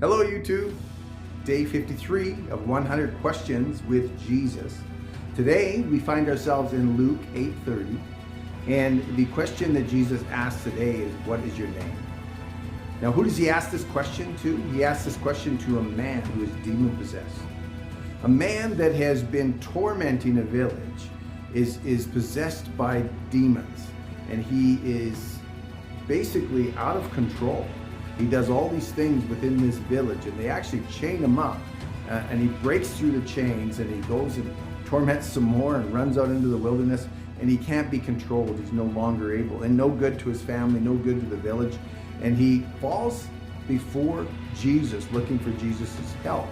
Hello YouTube, day 53 of 100 questions with Jesus. Today we find ourselves in Luke 8:30, and the question that Jesus asks today is, what is your name? Now, who does he ask this question to? He asks this question to a man who is demon possessed. A man that has been tormenting a village is possessed by demons, and he is basically out of control. He does all these things within this village, and they actually chain him up, and he breaks through the chains, and he goes and torments some more and runs out into the wilderness, and he can't be controlled. He's no longer able, and no good to his family, no good to the village, and he falls before Jesus looking for Jesus's help.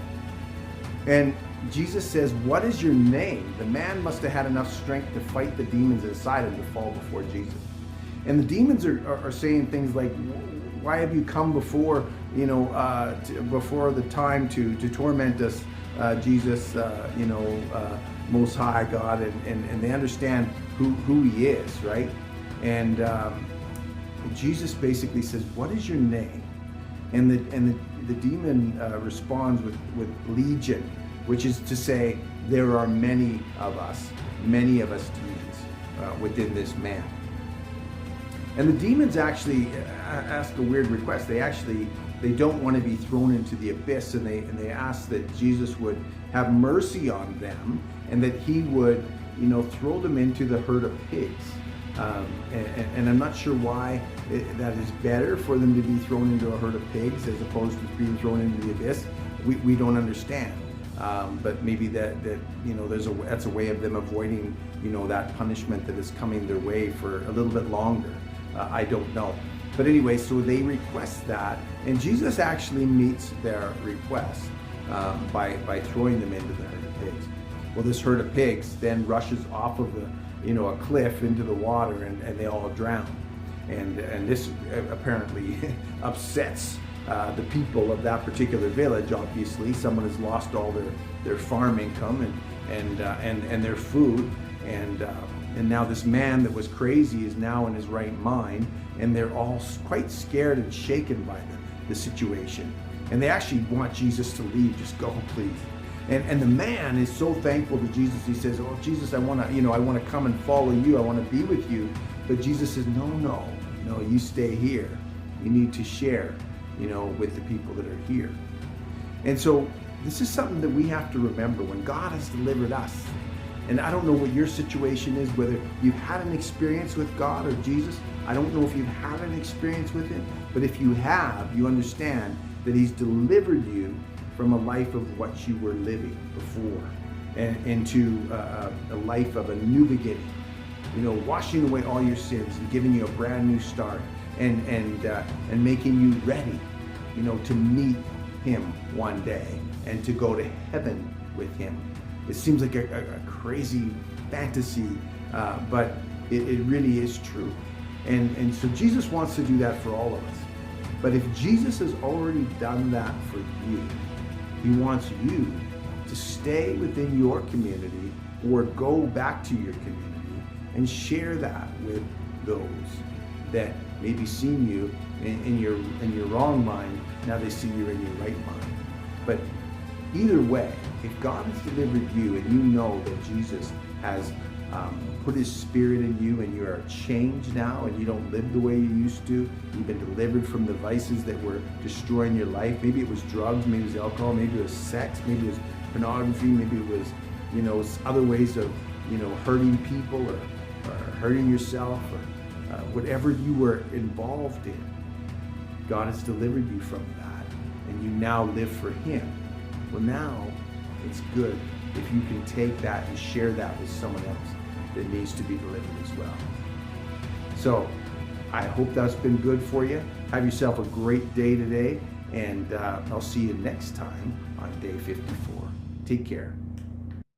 And Jesus says, what is your name? The man must have had enough strength to fight the demons inside him to fall before Jesus. And the demons are saying things like, why have you come before, before the time to torment us, Jesus, Most High God, and they understand who he is, right? And Jesus basically says, what is your name? And the demon responds with legion, which is to say, there are many of us demons within this man. And the demons actually ask a weird request. They don't want to be thrown into the abyss, and they ask that Jesus would have mercy on them, and that he would, throw them into the herd of pigs. And I'm not sure why that is better for them to be thrown into a herd of pigs as opposed to being thrown into the abyss. We don't understand. But maybe that's a way of them avoiding, that punishment that is coming their way for a little bit longer. I don't know. But anyway, so they request that, and Jesus actually meets their request by throwing them into the herd of pigs. Well, this herd of pigs then rushes off of a cliff into the water, and they all drown. And this apparently upsets the people of that particular village. Obviously, someone has lost all their farm income and their food, and now this man that was crazy is now in his right mind, and they're all quite scared and shaken by the situation. And they actually want Jesus to leave. Just go, please. And the man is so thankful to Jesus. He says, "Oh, Jesus, I want to come and follow you. I want to be with you." But Jesus says, "No, you stay here. You need to share, with the people that are here." And so this is something that we have to remember when God has delivered us. And I don't know what your situation is, whether you've had an experience with God or Jesus. I don't know if you've had an experience with him, but if you have, you understand that he's delivered you from a life of what you were living before, and into a life of a new beginning, washing away all your sins and giving you a brand new start, and making you ready, to meet him one day and to go to heaven with him. It seems like a crazy fantasy, but it really is true. And so Jesus wants to do that for all of us. But if Jesus has already done that for you, he wants you to stay within your community or go back to your community and share that with those that maybe seen you in your wrong mind. Now they see you in your right mind. But either way, if God has delivered you, and you know that Jesus has put his spirit in you, and you are changed now, and you don't live the way you used to, you've been delivered from the vices that were destroying your life. Maybe it was drugs, maybe it was alcohol, maybe it was sex, maybe it was pornography, maybe it was, other ways of, hurting people or hurting yourself, or whatever you were involved in. God has delivered you from that, and you now live for him. Well, now it's good if you can take that and share that with someone else that needs to be delivered as well. So I hope that's been good for you. Have yourself a great day today, and I'll see you next time on day 54. Take care.